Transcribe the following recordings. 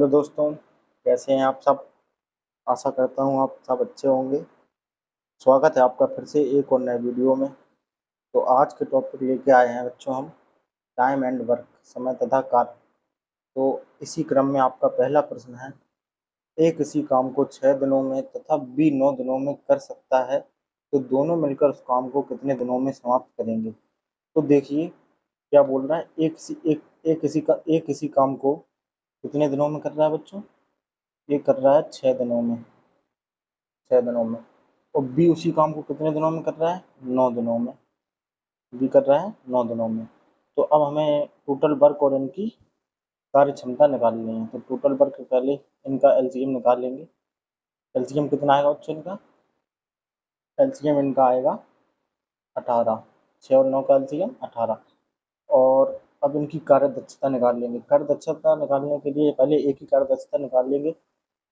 Hello दोस्तों, कैसे हैं आप सब। आशा करता हूँ आप सब अच्छे होंगे। स्वागत है आपका फिर से एक और नए वीडियो में। तो आज के टॉपिक लेके आए हैं बच्चों हम टाइम एंड वर्क, समय तथा कार्य। तो इसी क्रम में आपका पहला प्रश्न है, ए किसी काम को 6 दिनों में तथा बी 9 दिनों में कर सकता है, तो दोनों मिलकर उस काम को कितने दिनों में समाप्त करेंगे। तो देखिए क्या बोल रहा है, एक किसी काम को कितने दिनों में कर रहा है बच्चों। ये कर रहा है 6 दिनों में, 6 दिनों में। और बी उसी काम को कितने दिनों में कर रहा है, 9 दिनों में। बी कर रहा है 9 दिनों में। तो अब हमें टोटल वर्क और इनकी कार्य क्षमता निकालनी है। तो टोटल वर्क पहले इनका एलसीएम निकाल लेंगे। एलसीएम कितना आएगा बच्चों इनका, एलसीएम इनका आएगा 18। 6 और 9 का एलसीएम 18। और अब इनकी कार्य दक्षता निकाल लेंगे। कार्य दक्षता निकालने के लिए पहले एक ही कार्य दक्षता निकाल लेंगे।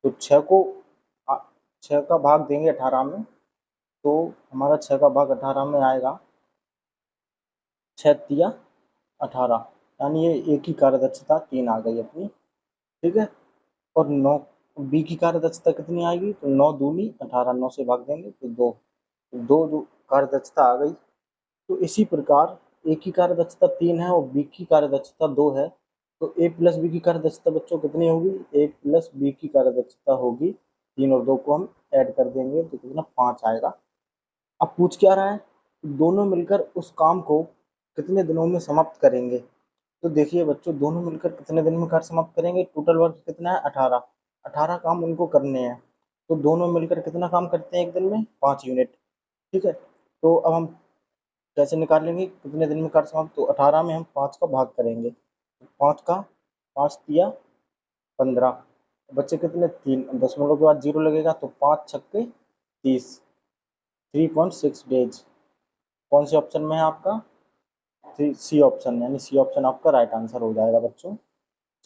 तो 6 का भाग देंगे 18 में, तो हमारा 6 का भाग 18 में आएगा 6 तिया 18, यानी ये एक ही कार्य दक्षता 3 आ गई अपनी। ठीक है। और 9 बी की कार्य दक्षता कितनी आएगी, तो 9 दूनी 18, 9 से भाग देंगे तो 2, जो कार्य दक्षता आ गई। तो इसी प्रकार ए की कार्य दक्षता 3 है और बी की कार्य दक्षता 2 है। तो ए प्लस बी की कार्य दक्षता बच्चों कितनी होगी, ए प्लस बी की कार्य दक्षता होगी 3 और 2 को हम ऐड कर देंगे तो कितना 5 आएगा। अब पूछ क्या रहा है, दोनों मिलकर उस काम को कितने दिनों में समाप्त करेंगे। तो देखिए बच्चों, दोनों मिलकर कितने दिन में कार्य समाप्त करेंगे। टोटल वर्क कितना है 18, 18 काम उनको करने हैं। तो दोनों मिलकर कितना काम करते हैं एक दिन में, 5 यूनिट। ठीक है। तो अब हम कैसे निकाल लेंगे कितने दिन में कार्य समाप्त, तो 18 में हम 5 का भाग करेंगे। 5 का 5 दिया 15, बच्चे कितने 3, दशमलव के बाद 0 लगेगा तो 5 छक्के 30, 3.6 डेज। कौन से ऑप्शन में है आपका, सी ऑप्शन, यानी सी ऑप्शन आपका राइट आंसर हो जाएगा बच्चों।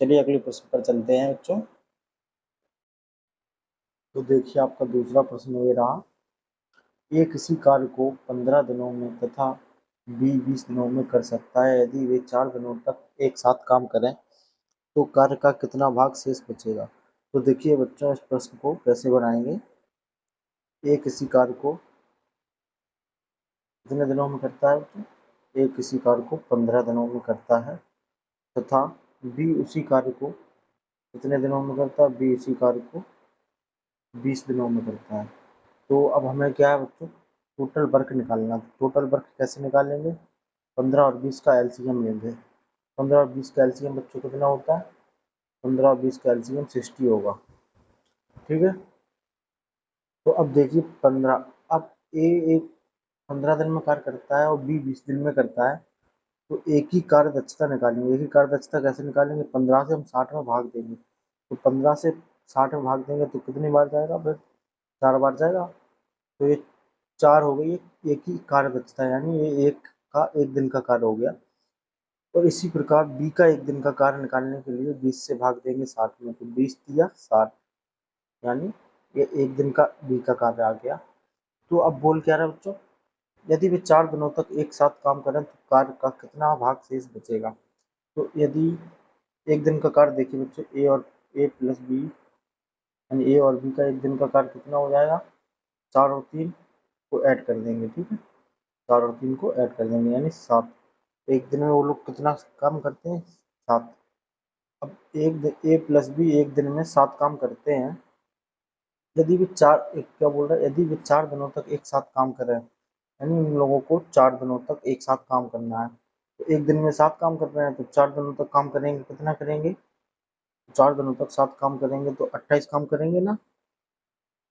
चलिए अगले प्रश्न पर चलते हैं बच्चों। तो देखिए आपका दूसरा प्रश्न ये रहा, ए किसी कार्य को 15 दिनों में तथा बी 20 दिनों में कर सकता है। यदि वे 4 दिनों तक एक साथ काम करें तो कार्य का कितना भाग शेष बचेगा। तो देखिए बच्चों, इस प्रश्न को कैसे बनाएंगे। ए किसी कार्य को कितने दिनों में करता है बच्चों, ए किसी कार्य को 15 दिनों में करता है तथा बी उसी कार्य को कितने दिनों में करता है, बी उसी कार्य को 20 दिनों में करता है। तो अब हमें क्या है बच्चों, टोटल वर्क निकालना। टोटल वर्क कैसे निकालेंगे, 15 और 20 का एलसीएम लेंगे। 15 और 20 का एलसीएम बच्चों कितना होता है, 15 और 20 का एलसीएम 60 होगा। ठीक है। तो अब देखिए 15, अब ए एक 15 दिन में कार्य करता है और बी 20 दिन में करता है। तो एक ही कार्य दक्षता निकालेंगे। एक ही कार्य दक्षता कैसे निकालेंगे, 15 से हम 60 में भाग देंगे। तो 15 से 60 में भाग देंगे तो कितनी बार जाएगा, फिर 4 बार जाएगा। तो ये 4 हो गई एक ही कार्य दक्षता, यानी ये एक दिन का कार्य हो गया। और इसी प्रकार बी का एक दिन का कार्य निकालने के लिए 20 से भाग देंगे 60 में, तो 20 दिया 60, यानी ये एक दिन का बी का कार्य आ गया। तो अब बोल क्या रहा है बच्चों, यदि वे 4 दिनों तक एक साथ काम करें तो कार्य का कितना भाग शेष बचेगा। तो यदि एक दिन का कार्य देखिए बच्चों, ए प्लस बी, यानी ए और बी का एक दिन का कार्य कितना हो जाएगा, 4 और 3 को ऐड कर देंगे। ठीक है, 4 और 3 को ऐड कर देंगे यानी 7। एक दिन में वो लोग कितना काम करते हैं, 7। अब ए प्लस बी एक दिन में 7 काम करते हैं। यदि वे क्या बोल रहा है, यदि वे 4 दिनों तक एक साथ काम कर रहे हैं, यानी इन लोगों को 4 दिनों तक एक साथ काम करना है। तो एक दिन में 7 काम कर रहे हैं तो 4 दिनों तक काम करेंगे, कितना करेंगे, 4 दिनों तक 7 काम करेंगे तो 28 काम करेंगे ना।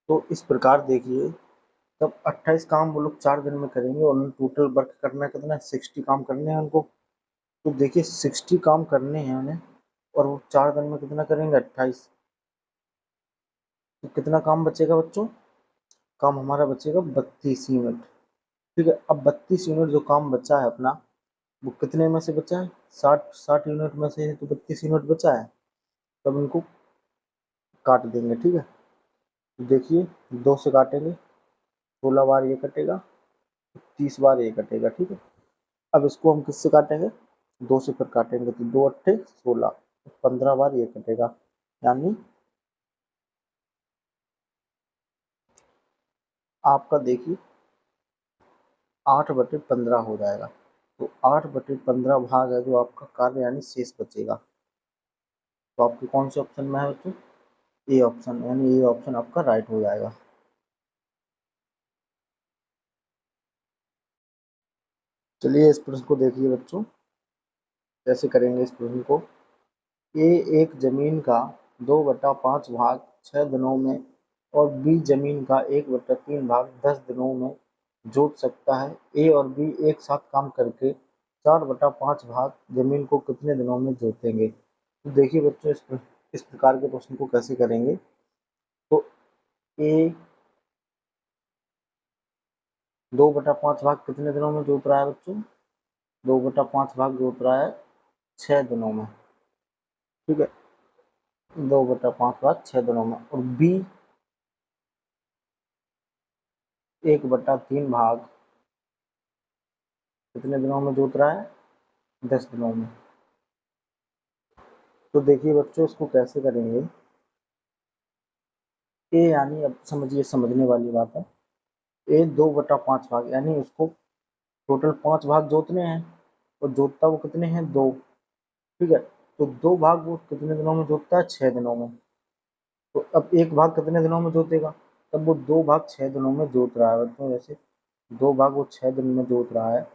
तो इस प्रकार देखिए, तब 28 काम वो लोग 4 दिन में करेंगे और उन्हें टोटल वर्क करना है कितना, 60 काम करने हैं उनको। तो देखिए 60 काम करने हैं उन्हें और वो 4 दिन में कितना करेंगे, 28। तो कितना काम बचेगा बच्चों, काम हमारा बचेगा 32 यूनिट। ठीक है। अब 32 यूनिट जो काम बचा है अपना, वो कितने में से बचा है, 60 यूनिट में से है, तो 32 यूनिट बचा है। तब इनको काट देंगे। ठीक है। तो देखिए 2 से काटेंगे, 16 बार ये कटेगा, 30 बार ये कटेगा। ठीक है। अब इसको हम किससे काटेंगे, 2 से फिर काटेंगे तो 2 अट्ठे 16, 15 बार ये कटेगा, यानी आपका देखिए 8/15 हो जाएगा। तो 8/15 भाग है जो आपका कार्य यानी शेष बचेगा। तो आपके कौन से ऑप्शन में है बच्चों? ए ऑप्शन, यानी ए ऑप्शन आपका राइट हो जाएगा। चलिए इस प्रश्न को देखिए बच्चों, कैसे करेंगे इस प्रश्न को। ए एक जमीन का 2/5 भाग 6 दिनों में और बी जमीन का 1/3 भाग 10 दिनों में जोत सकता है। ए और बी एक साथ काम करके 4/5 भाग जमीन को कितने दिनों में जोतेंगे? तो देखिए बच्चों, इस प्रकार के प्रश्न को कैसे करेंगे। तो ए 2/5 भाग कितने दिनों में जोत रहा है बच्चों? 2/5 भाग जोत रहा है 6 दिनों में, ठीक है। 2/5 भाग 6 दिनों में। और बी 1/3 भाग कितने दिनों में जोत रहा है? 10 दिनों में। तो देखिए बच्चों, इसको कैसे करेंगे। ए यानी, अब समझिए, समझने वाली बात है। ए 2/5 भाग यानी उसको टोटल 5 भाग जोतने हैं, और जोतता वो कितने हैं? 2, ठीक है। तो 2 भाग वो कितने दिनों में जोतता है? 6 दिनों में। तो अब एक भाग कितने दिनों में जोतेगा? तब वो 2 भाग 6 दिनों में जोत रहा है बच्चों। जैसे 2 भाग वो 6 दिन में जोत रहा है।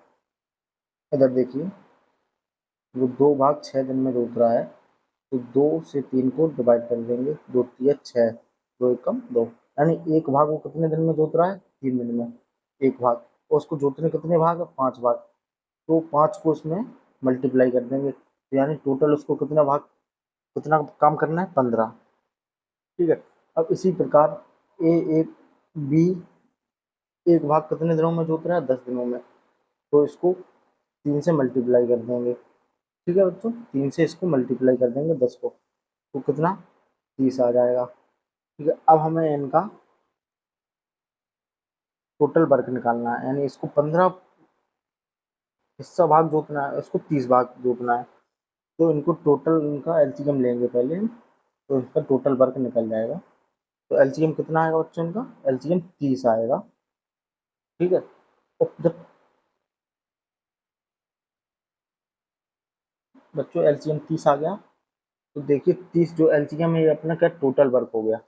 इधर देखिए, वो 2 भाग 6 दिन में जोत रहा है। तो 2 से 3 को डिवाइड कर देंगे, 2 तिया 6, 2 एकम 2, यानी एक भाग वो कितने दिन में जोत रहा है? 3 दिन में एक भाग। और उसको जोतने कितने भाग है? 5 भाग। तो 5 को उसमें मल्टीप्लाई कर देंगे, तो यानी टोटल उसको कितना भाग, कितना काम करना है? 15, ठीक है। अब इसी प्रकार ए एक बी एक भाग कितने दिनों में जोत रहा है? 10 दिनों में। तो इसको 3 से मल्टीप्लाई कर देंगे, ठीक है बच्चों। 3 से इसको मल्टीप्लाई कर देंगे 10 को, तो कितना? 30 आ जाएगा, ठीक है। अब हमें इनका टोटल वर्क निकालना है, यानी इसको 15 हिस्सा भाग जोतना है, इसको 30 भाग जोतना है। तो इनको टोटल, इनका एलसीएम लेंगे पहले हम, तो इसका टोटल वर्क निकल जाएगा। तो एलसीएम कितना आएगा बच्चों? इनका एलसीएम 30 आएगा, ठीक है। और जब बच्चों एलसीएम 30 आ गया, तो देखिए 30 जो एलसीएम है, ये अपना क्या टोटल वर्क हो गया।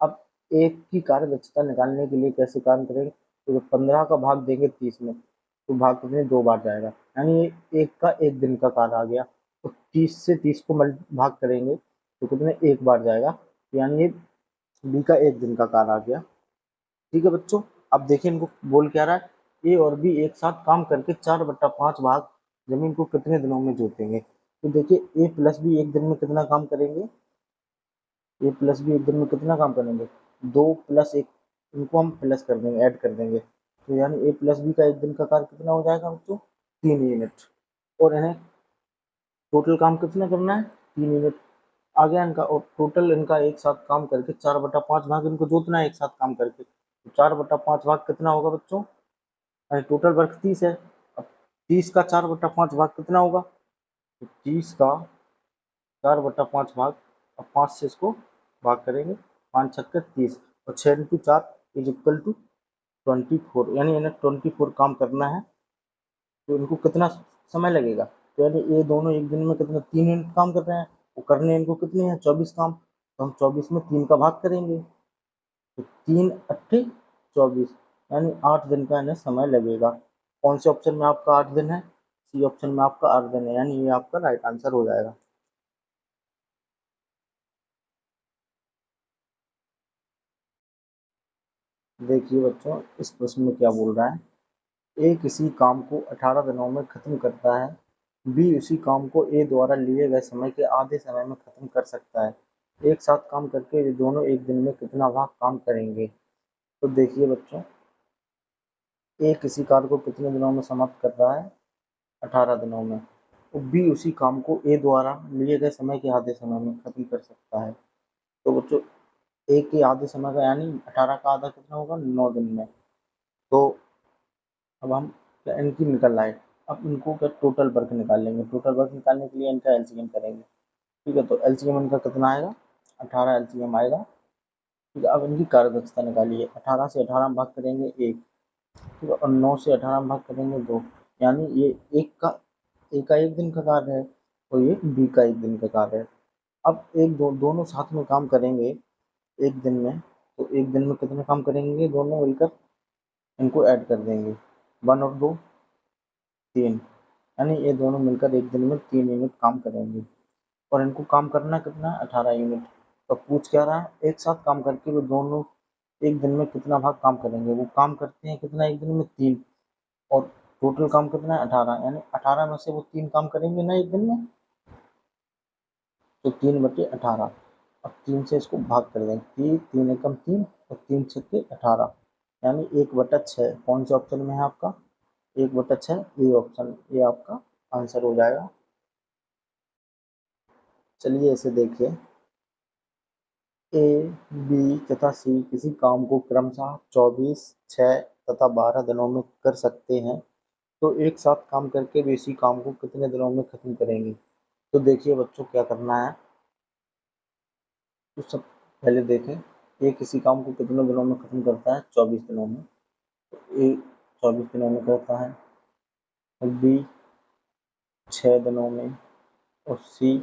अब एक की कार्य दक्षता निकालने के लिए कैसे काम करेंगे। तो 15 का भाग देंगे 30 में, तो भाग कितने? 2 बार जाएगा, यानी एक का 1 दिन का कार्य आ गया। तो 30 से 30 को भाग करेंगे, तो कितने? 1 बार जाएगा, यानी ये बी का 1 दिन का कार्य आ गया, ठीक है बच्चों। अब देखिए इनको बोल क्या रहा है। ए और बी एक साथ काम करके 4/5 भाग जमीन को कितने दिनों में जोतेंगे। तो देखिए ए प्लस बी एक दिन में कितना काम करेंगे? ए प्लस बी एक दिन में कितना काम करेंगे? 2 प्लस 1, इनको हम प्लस कर देंगे, ऐड कर देंगे। तो यानी ए प्लस बी का एक दिन का कार्य कितना हो जाएगा बच्चों? 3 यूनिट। और इन्हें टोटल काम कितना करना है? 3 यूनिट आ गया इनका। और टोटल इनका एक साथ काम करके 4/5 भाग इनको जोतना है एक साथ काम करके। तो 4/5 भाग कितना होगा बच्चों? टोटल वर्क 30 है। अब 30 का 4/5 भाग कितना होगा? तो 30 का 4/5 भाग, अब 5 से इसको भाग करेंगे, 5 छक्के 30, और 6 इंटू 4 इज इक्वल टू 24, यानी इन्हें 24 काम करना है। तो इनको कितना समय लगेगा? तो यानी ये दोनों एक दिन में कितना? 3 यूनिट काम कर रहे हैं। वो करने इनको कितने हैं? 24 काम। तो हम 24 में 3 का भाग करेंगे, तो 3 अट्ठे 24, यानी 8 दिन का इन्हें समय लगेगा। कौन से ऑप्शन में आपका 8 दिन है? सी ऑप्शन में आपका 8 दिन है, यानी ये आपका राइट आंसर हो जाएगा। देखिए बच्चों, इस प्रश्न में क्या बोल रहा है। ए किसी काम को 18 दिनों में खत्म करता है, बी उसी काम को ए द्वारा लिए गए समय के आधे समय में खत्म कर सकता है। एक साथ काम करके ये दोनों एक दिन में कितना भाग काम करेंगे। तो देखिए बच्चों, ए किसी कार्य को कितने दिनों में समाप्त कर रहा है? 18 दिनों में। तो बी उसी काम को ए द्वारा लिए गए समय के आधे समय में खत्म कर सकता है। तो बच्चों ए के आधे समय का, यानी 18 का आधा कितना होगा? 9 दिन में। तो अब हम क्या इनकी निकल आए। अब इनको क्या टोटल वर्क निकाल लेंगे। टोटल वर्क निकालने के लिए इनका एलसीएम करेंगे, ठीक है। तो एलसीएम इनका कितना आएगा? 18 एलसीएम आएगा। ठीक है, अब इनकी कार्यदक्षता निकालिए। 18 से 18 में भाग करेंगे 1, ठीक है, और 9 से 18 में भाग करेंगे 2, यानी ये ए का 1 दिन का कार्य है और ये बी का 1 दिन का कार्य है। अब दोनों साथ में काम करेंगे एक दिन में, तो एक दिन में कितने काम करेंगे दोनों मिलकर, इनको ऐड कर देंगे, 1 और 2 3, यानी ये दोनों मिलकर एक दिन में 3 यूनिट काम करेंगे और इनको काम करना कितना है 18 यूनिट। तो पूछ क्या रहा है, एक साथ काम करके वो दोनों एक दिन में कितना भाग काम करेंगे। वो काम करते हैं कितना एक दिन में 3, और टोटल काम कितना है 18, यानी 18 में से वो 3 काम करेंगे ना एक दिन में, तो 3/18। अब 3 से इसको भाग कर देंगे, 3 एकम 3 और 3 छक्के 18, यानी 1/6। कौन से ऑप्शन में है आपका 1/6, ये ऑप्शन, ये आपका आंसर हो जाएगा। चलिए इसे देखिए, ए, बी तथा सी किसी काम को क्रमशः 24, 6 तथा 12 दिनों में कर सकते हैं, तो एक साथ काम करके वे इसी काम को कितने दिनों में खत्म करेंगे। तो देखिए बच्चों क्या करना है, तो सब पहले देखें, ए किसी काम को कितने दिनों में खत्म करता है 24 दिनों में, तो ए 24 दिनों में करता है, और बी 6 दिनों में, और सी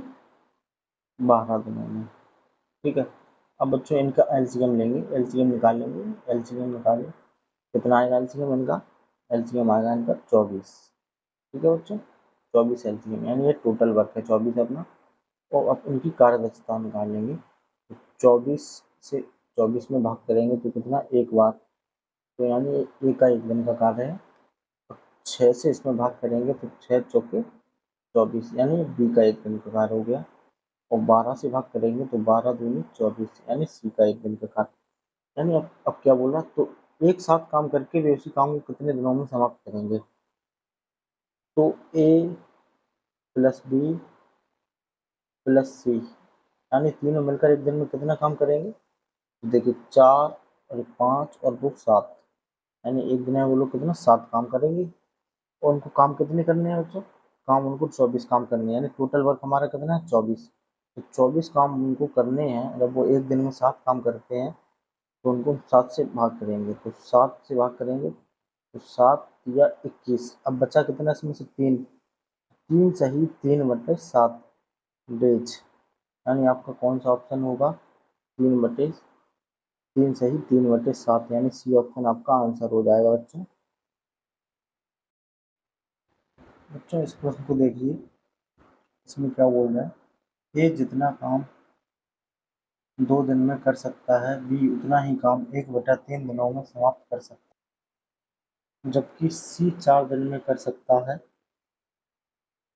12 दिनों में। ठीक है, अब बच्चों इनका एलसीएम लेंगे, एलसीएम निकालेंगे, एलसीएम निकालें, कितना आएगा एलसीएम इनका, एलसीएम आएगा इनका 24। ठीक है बच्चों, 24 एलसीएम, यानी ये टोटल वर्क है 24 अपना। और अब इनकी कार्यदक्षता निकाल लेंगे, तो 24 से 24 में भाग करेंगे तो कितना, एक बार, तो यानी ए का 1 दिन का कार्य है। 6 से इसमें भाग करेंगे तो 6 चौके 24, यानी बी का 1 दिन का कार्य हो गया। और 12 से भाग करेंगे तो 12 दूनी 24, यानी सी का 1 दिन का कार्य। यानी अब क्या बोला, तो एक साथ काम करके वे उसी काम को कितने दिनों में समाप्त करेंगे। तो ए प्लस बी प्लस सी, यानी तीनों मिलकर एक दिन में कितना काम करेंगे। तो देखिए 4 और 5 और 2 7, यानी एक दिन में वो लोग कितना 7 काम करेंगे। और उनको काम कितने करने हैं बच्चों, काम उनको 24 काम करने हैं, यानी टोटल वर्क हमारा कितना है 24। तो 24 काम उनको करने हैं, जब वो एक दिन में 7 काम करते हैं तो उनको 7 से भाग करेंगे, तो 7 से भाग करेंगे तो 7 या 21। अब बचा कितना इसमें से 3, 3 सही 3/7 डेज, यानी आपका कौन सा ऑप्शन होगा 3 सही 3/7, यानी सी ऑप्शन आपका आंसर हो जाएगा बच्चों। बच्चों इस प्रश्न को देखिए, इसमें क्या बोल रहा है, ए जितना काम 2 दिन में कर सकता है, बी उतना ही काम 1/3 दिनों में समाप्त कर सकता है, जबकि सी 4 दिन में कर सकता है।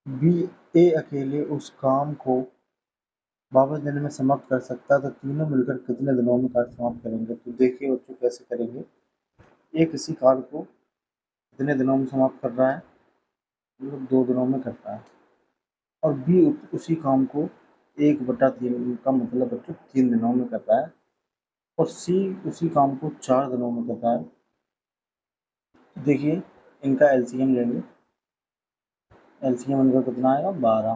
बी, ए अकेले उस काम को 22 दिन में समाप्त कर सकता है, तो तीनों मिलकर कितने दिनों में कार्य समाप्त करेंगे। तो देखिए बच्चों कैसे करेंगे, ए किसी कार्य को कितने दिनों में समाप्त कर रहा है, मतलब 2 दिनों में करता है, और बी उसी काम को 1/3 का मतलब बच्चों 3 दिनों में कर रहा है, और सी उसी काम को 4 दिनों में कर रहा है। देखिए इनका एलसीएम लेंगे, एलसीएम इनका कितना आएगा 12,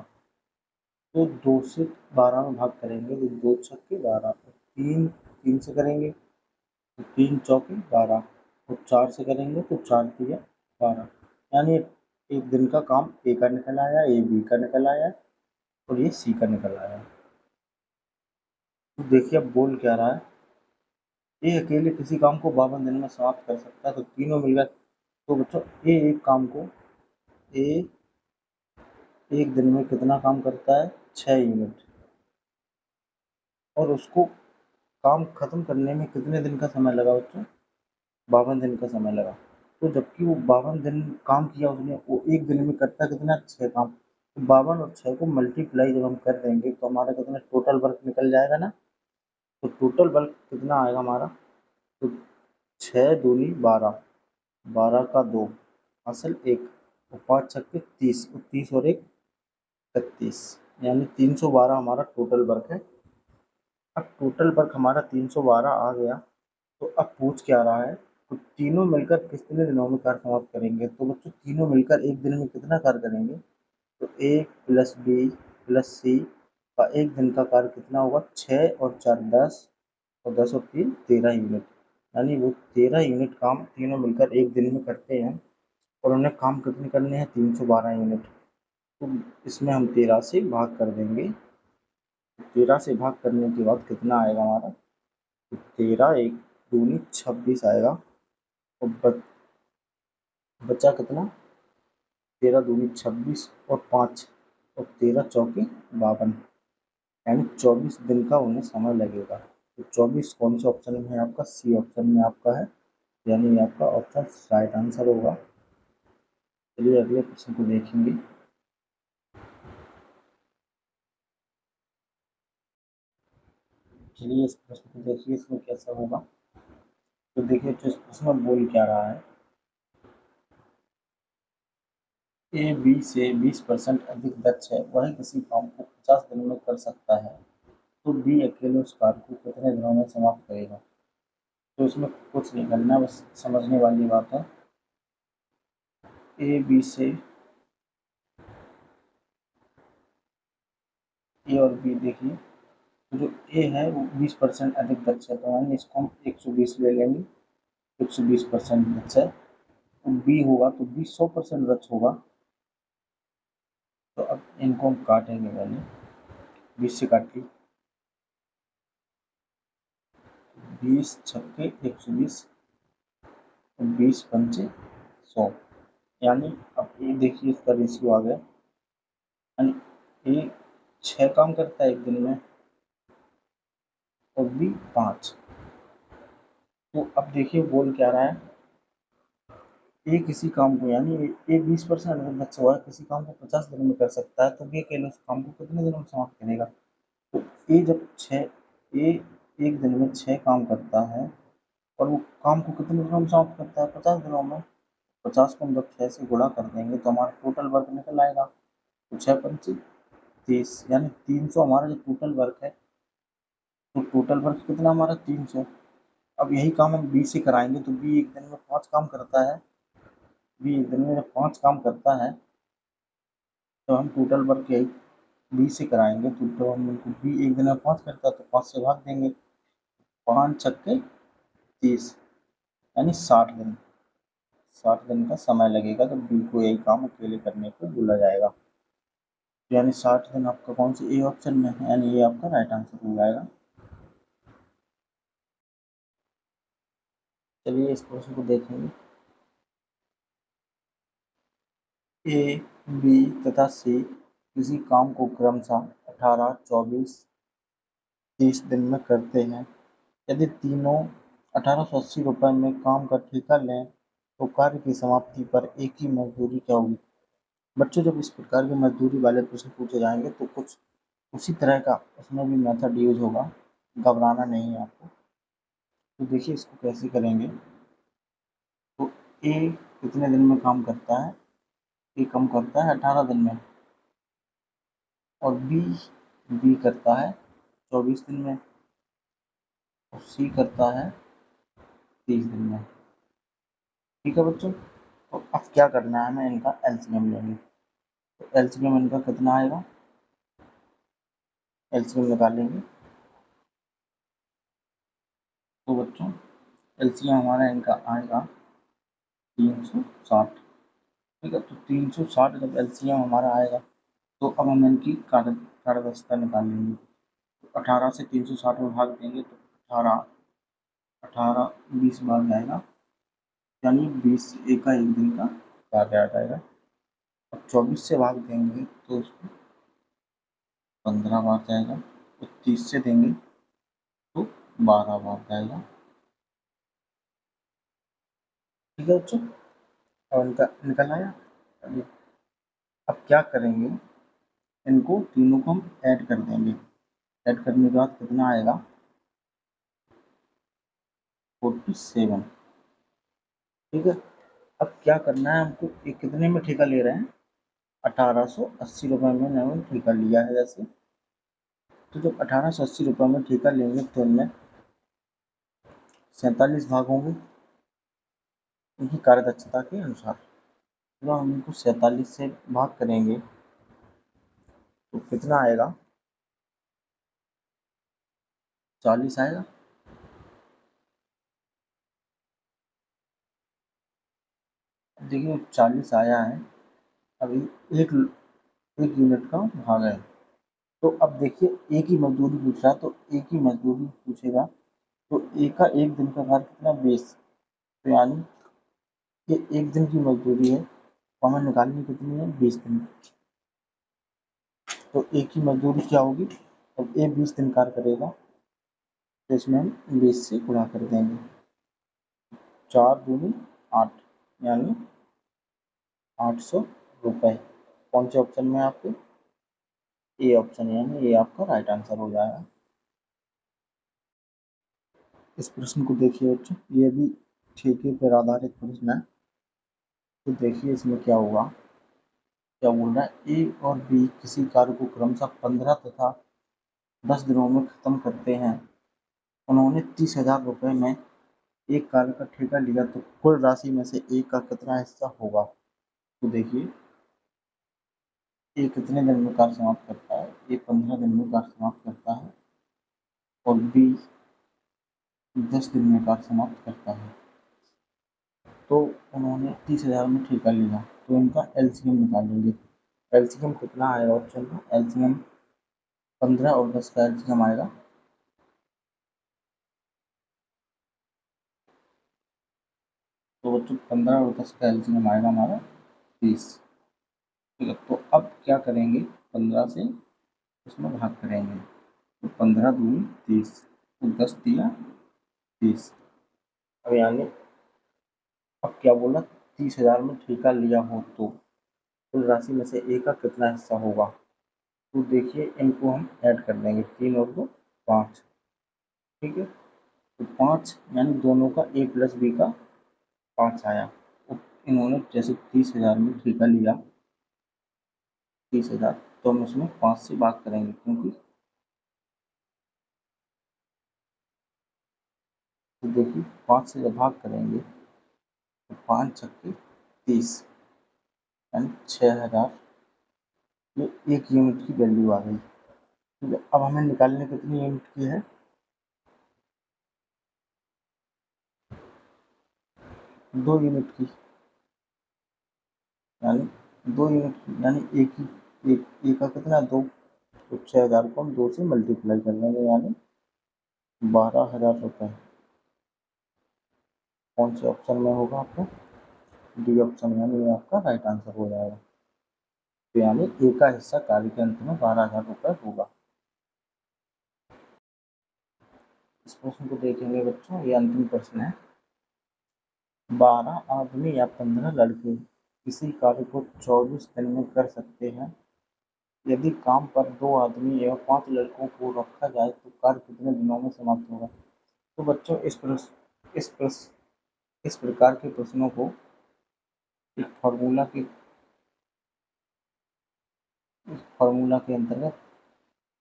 तो 2 से 12 में भाग करेंगे तो 2 छक्के 12, 3 से करेंगे तो 3 चौके 12, और 4 से करेंगे तो 4 तिया 12, यानी एक दिन का काम ए का निकल आया, ए बी का निकल आया, और ये सी का निकल आया। तो देखिए अब बोल क्या रहा है, ये अकेले किसी काम को 52 दिन में समाप्त कर सकता है, तो तीनों मिलकर, तो बच्चों ये एक काम को ए एक दिन में कितना काम करता है 6 यूनिट, और उसको काम खत्म करने में कितने दिन का समय लगा बच्चों, 52 दिन का समय लगा। तो जबकि वो 52 दिन काम किया उसने, वो एक दिन में करता कितना 6 काम, तो 52 और 6 को मल्टीप्लाई जब हम कर देंगे तो हमारा कितना टोटल वर्क निकल जाएगा ना। तो टोटल वर्क कितना आएगा हमारा, तो 6 दूनी 12, 12 का 2 असल 1, और 5 छक्के 30, 30 और 1 31, यानी 312 हमारा टोटल वर्क है। अब टोटल वर्क हमारा 312 आ गया, तो अब पूछ क्या रहा है, तो तीनों मिलकर कितने दिनों में कार्य समाप्त करेंगे। तो बच्चों तीनों मिलकर एक दिन में कितना कार्य करेंगे, तो ए प्लस बी प्लस सी का एक दिन का कार्य कितना होगा, 6 और 4 10 और 10 और 3 13 यूनिट, यानी वो 13 यूनिट काम तीनों मिलकर एक दिन में करते हैं और उन्हें काम कितने करने हैं, 312 यूनिट। तो इसमें हम 13 से भाग कर देंगे, 13 से भाग करने के बाद कितना आएगा हमारा, तो 13 एक दूनी 26 आएगा और बचा कितना, 13 दूनी 26 और 5 और 13 चौके 52, यानी 24 दिन का उन्हें समय लगेगा। तो 24 कौन से ऑप्शन में है आपका, सी ऑप्शन में आपका है, यानी आपका ऑप्शन राइट आंसर होगा। चलिए अगले प्रश्न को देखेंगे। चलिए इस प्रश्न को देखिए, इसमें कैसा होगा। तो देखिए जो इस प्रश्न में बोल क्या रहा है, ए बी से 20% अधिक दक्ष है, वह किसी काम को 50 दिनों में कर सकता है, तो बी अकेले उस कार्य को कितने दिनों में समाप्त करेगा। तो इसमें कुछ नहीं करना, बस समझने वाली बात है। ए बी से, ए और बी देखिए, तो जो ए है वो 20% अधिक दक्ष है, तो यानी इसको हम 120 ले लेंगे, 120% दक्ष है। तो बी होगा तो बी 100% दक्ष होगा। तो अब इनको हम काटेंगे पहले, 20 से काटिए, 20 छक्के 120 और 20 पंचे 100, यानी अब ये देखिए इसका रेशियो आ गया, यानी ए 6 काम करता है एक दिन में और बी 5। तो अब देखिए बोल क्या रहा है, ए किसी काम को, यानी ए 20% दक्ष हुआ है, किसी काम को 50 दिनों में कर सकता है, तो बी अकेले उस काम को कितने दिनों में समाप्त करेगा। तो ए जब 6, ए एक दिन में 6 काम करता है और वो काम को कितने दिनों में समाप्त करता है, 50 दिनों में। 50 को हम जब 6 से गुणा कर देंगे तो हमारा टोटल वर्क निकल आएगा, तो 6 पंचे 30, यानी 300 हमारा जो टोटल वर्क है, तो टोटल वर्क कितना हमारा 300। अब यही काम हम बी से कराएंगे, तो बी एक दिन में 5 काम करता है, बी एक दिन में जब 5 काम करता है तो हम टोटल वर्क यही बी से कराएंगे, तो हम उनको बी एक दिन में 5 करता है तो 5 से भाग देंगे, 5 छक्के 30, यानी 60 दिन, 60 दिन का समय लगेगा, तो बी को यही काम अकेले करने को बोला जाएगा। यानी 60 दिन आपका कौन सी ए ऑप्शन में है, यानी ये आपका राइट आंसर हो जाएगा। चलिए इस प्रश्न को देखेंगे। ए, बी तथा सी किसी काम को क्रमशः 18, 24, 30 दिन में करते हैं। यदि तीनों 1880 रुपये में काम का ठेका लें तो कार्य की समाप्ति पर एक ही मजदूरी क्या होगी। बच्चों जब इस प्रकार के मजदूरी वाले प्रश्न पूछे जाएंगे तो कुछ उसी तरह का उसमें भी मेथड यूज होगा, घबराना नहीं है आपको। तो देखिए इसको कैसे करेंगे। तो ए कितने दिन में काम करता है, ए काम करता है 18 दिन में, और बी करता है 24 दिन में, और सी करता है 30 दिन में। ठीक है बच्चों, तो अब क्या करना है, हमें इनका एलसीएम लेंगे। तो एलसीएम इनका कितना आएगा, एलसीएम निकालेंगे। तो बच्चों एलसीएम हमारा इनका आएगा 360। ठीक है, तो 360 जब एलसीएम हमारा आएगा तो अब हम इनकी कार्यदक्षता निकालेंगे। तो 18 से 360 में भाग देंगे तो 18, 18 20 बार जाएगा, यानी 20 एक का एक दिन का कार्य आ जाएगा। अब 24 से भाग देंगे तो उसको 15 बार जाएगा, तो 30 से देंगे तो 12 बार जाएगा। ठीक है बच्चों, और इनका निकल आया। अब क्या करेंगे, इनको तीनों को हम ऐड कर देंगे, ऐड करने के बाद कितना आएगा, 47। ठीक है, अब क्या करना है हमको, ये कितने में ठेका ले रहे हैं, 1880 रुपये में इन्होंने ठेका लिया है जैसे। तो जब 1880 रुपये में ठेका लेंगे तो इनमें 47 भाग होंगे इनकी कार्यदक्षता के अनुसार। जब हम इनको 47 से भाग करेंगे तो कितना आएगा, 40 आएगा। देखिए 40 आया है, अभी एक एक यूनिट का भाग है। तो अब देखिए एक ही मजदूरी पूछ रहा है, तो एक ही मजदूरी पूछेगा तो एक का एक दिन का भाग कितना 20। तो यानी ये एक दिन की मजदूरी है, तो हमें निकालनी कितनी है 20 दिन। तो एक की मजदूरी क्या होगी, अब ये 20 दिन कार्य करेगा तो इसमें हम 20 से गुणा कर देंगे। 4 दूनी 8 यानी 800 रुपये। कौन से ऑप्शन में आपके, ए ऑप्शन, यानी ये आपका राइट आंसर हो जाएगा। इस प्रश्न को देखिए बच्चों, ये भी ठेके पर आधारित प्रश्न है। तो देखिए इसमें क्या हुआ, क्या बोल रहा है, ए और बी किसी कार्य को क्रमशः 15 तथा 10 दिनों में खत्म करते हैं। उन्होंने 30,000 रुपये में एक कार्य का ठेका लिया, तो कुल राशि में से ए का कितना हिस्सा होगा। तो देखिए ए कितने दिन में कार्य समाप्त करता है, ए 15 दिन में कार्य समाप्त करता है और बी 10 दिन में कार्य समाप्त करता है। तो उन्होंने 30,000 में ठेका लिया, तो इनका एलसीएम निकालेंगे। एलसीएम कितना आएगा ऑप्शन में, एलसीएम 15 और 10 का एलसीएम आएगा, तो बच्चों 15 और 10 का एलसीएम आएगा हमारा 30। ठीक है, तो अब क्या करेंगे, 15 से उसमें भाग करेंगे, तो 15 दूनी 30, तो 10 दिया 30। अब यानी अब क्या बोला, 30,000 में ठेका लिया हो तो कुल राशि में से ए का कितना हिस्सा होगा। तो देखिए इनको हम ऐड कर देंगे, 3 और 2 5। ठीक है, तो 5 यानी दोनों का ए प्लस बी का 5 आया। तो इन्होंने जैसे 30,000 में ठेका लिया 30,000, तो हम उसमें 5 से भाग करेंगे, क्योंकि तो देखिए 5 से जब भाग करेंगे तो 5 छक्के 30 यानी 6,000, ये एक यूनिट की वैल्यू आ गई। ठीक है, अब हमें निकालने कितनी यूनिट की है, 2 यूनिट की, यानी 2 यूनिट यानी एक ही एक का कितना 2, तो 6,000 को हम 2 से मल्टीप्लाई कर देंगे, यानी 12,000 रुपये। कौन से ऑप्शन में होगा आपको, डी ऑप्शन, यानी ये आपका राइट आंसर हो जाएगा। तो यानी ए का हिस्सा कार्य के अंत में 12,000 रुपये होगा। इस प्रश्न को देखेंगे बच्चों, ये अंतिम प्रश्न है। 12 आदमी या 15 लड़के किसी कार्य को 24 दिन में कर सकते हैं। यदि काम पर 2 आदमी एवं 5 लड़कों को रखा जाए तो कार्य कितने दिनों में समाप्त होगा। तो बच्चों इस प्रकार के प्रश्नों को एक फार्मूला के अंतर्गत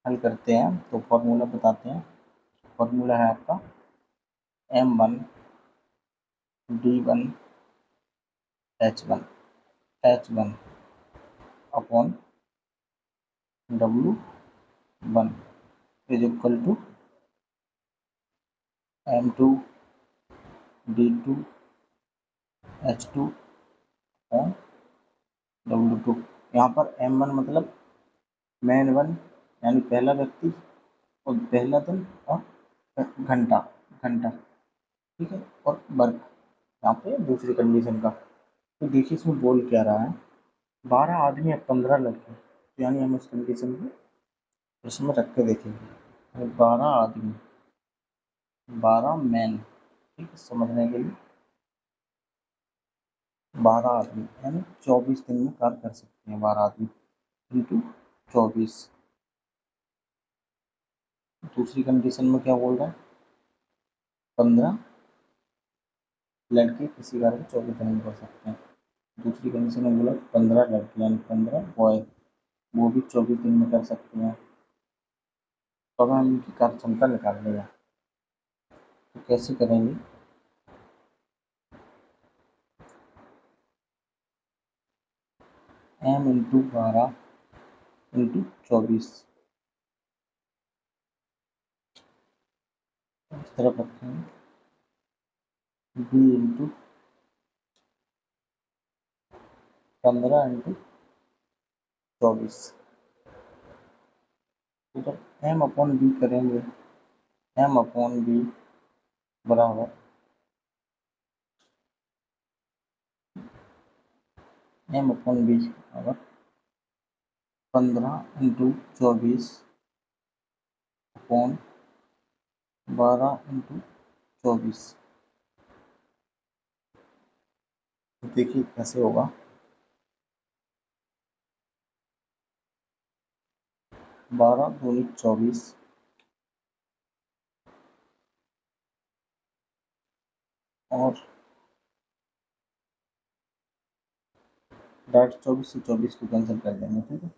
हल करते हैं। तो फार्मूला बताते हैं, फार्मूला है आपका M1 D1 H1 upon W1 is equal to M2 D2 H2 upon W2। यहाँ पर M1 मतलब मैन वन यानी पहला व्यक्ति और पहला दिन और घंटा घंटा, ठीक है, और वर्क यहाँ पे दूसरी कंडीशन का। तो देखिए इसमें बोल क्या रहा है, 12 आदमी या 15 लड़के, तो यानी हम इस कंडीशन को इसमें रख के देखेंगे। 12 आदमी 12 मैन, ठीक है, समझने के लिए 12 आदमी यानी 24 दिन में कार्य कर सकते हैं 12 आदमी इंटू 24। दूसरी कंडीशन में क्या बोल रहा है, 15 लड़के किसी कार्य को 24 दिन में कर सकते हैं। दूसरी कंडीशन में बोला 15 लड़के यानी 15 बॉय, वो भी 24 दिन में कर सकते हैं। तो हमें इनकी कार्य क्षमता निकालनी है, तो कैसे करेंगे, m इंटू 12 इंटू 24। इस तरफ रखेंगे b इंटू 15 इंटू 24। इधर m अपॉन b करेंगे, m अपॉन b बराबर m अपॉन b बराबर 15 इंटू 24 अपॉन 12 इंटू 24। देखिए कैसे होगा। 12 दूनी 24 और डायरेक्ट 24 से 24 को कैंसिल कर देंगे, ठीक है।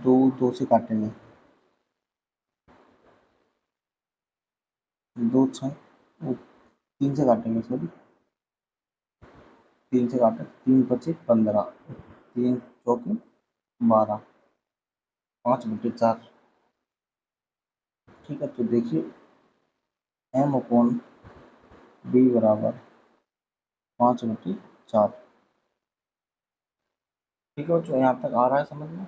दो दो से काटेंगे, दो छः, तीन से काटेंगे, सॉरी 3 से काटे, 3 पचे 15, 3 चौके 12, 5/4। ठीक है, तो देखिए m अपॉन b बराबर 5/4। ठीक है बच्चों, यहाँ तक आ रहा है समझ में।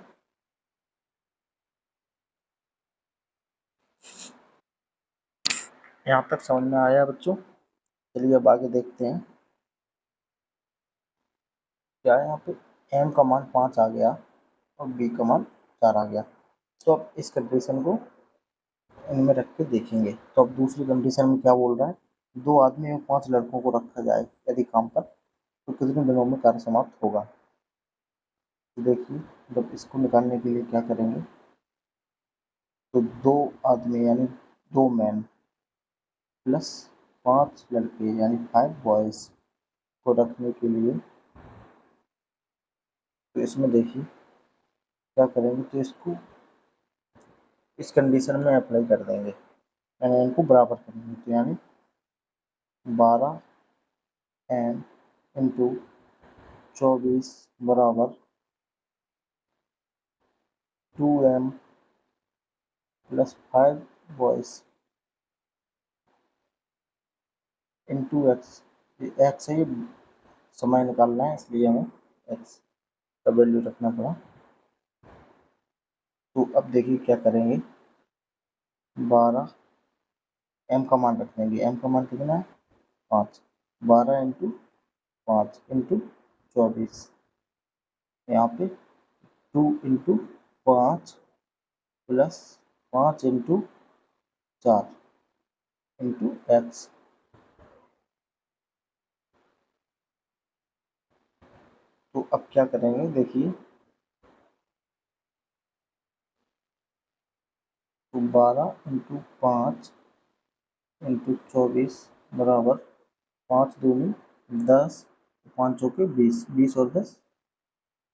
यहाँ तक समझ में आया बच्चों। चलिए अब आगे देखते हैं क्या है। यहाँ पे m का मान 5 आ गया और b का मान 4 आ गया। तो अब इस कंडीशन को इनमें रख के देखेंगे। तो अब दूसरी कंडीशन में क्या बोल रहा है, 2 आदमी और 5 लड़कों को रखा जाए यदि काम पर, तो कितने दिनों में कार्य समाप्त होगा। तो देखिए जब इसको निकालने के लिए क्या करेंगे, तो 2 आदमी यानी 2 मैन प्लस 5 लड़के यानी 5 बॉयज को रखने के लिए, तो इसमें देखिए क्या करेंगे, तो इसको इस कंडीशन में अप्लाई कर देंगे, यानी इनको बराबर करेंगे। तो यानी 12 एम इंटू 24 बराबर 2m plus 5 boys into x. X है, ये समय निकालना है इसलिए हमें एक्स का वैल्यू रखना पड़ा। तो अब देखिए क्या करेंगे, 12 m का मान रख देंगे, m का मान कितना है 5, 12 इंटू 5 इंटू 24, यहाँ पे 2 into 5 plus 5 into 4 into x. तो अब क्या करेंगे देखिए, तो 12 इंटू 5 इंटू 24 बराबर 5 दूनी 10, 5 चौके 20, 20 और 10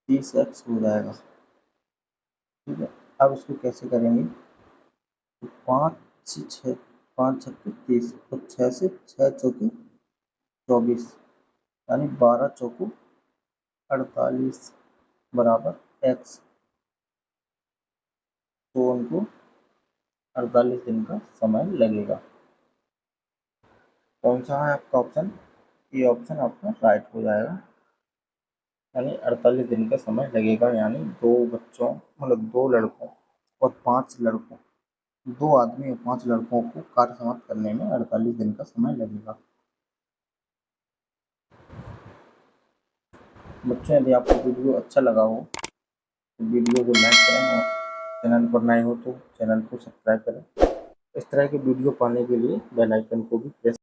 30 एक्स हो जाएगा। ठीक है, अब इसको कैसे करेंगे, तो 5 से 6, 5 छक्के 30 और 6 से 6 चौके 24, यानी 12 चौको 48 बराबर एक्स। तो उनको 48 दिन का समय लगेगा। कौन सा है आपका ऑप्शन, ये ऑप्शन आपका राइट हो जाएगा, यानी 48 दिन का समय लगेगा। यानी 2 बच्चों मतलब 2 लड़कों और 5 लड़कों, 2 आदमी और 5 लड़कों को कार्य समाप्त करने में 48 दिन का समय लगेगा। बच्चों यदि आपको वीडियो अच्छा लगा हो तो वीडियो को लाइक करें और चैनल पर नए हो तो चैनल को सब्सक्राइब करें। इस तरह के वीडियो पाने के लिए बेल आइकन को भी प्रेस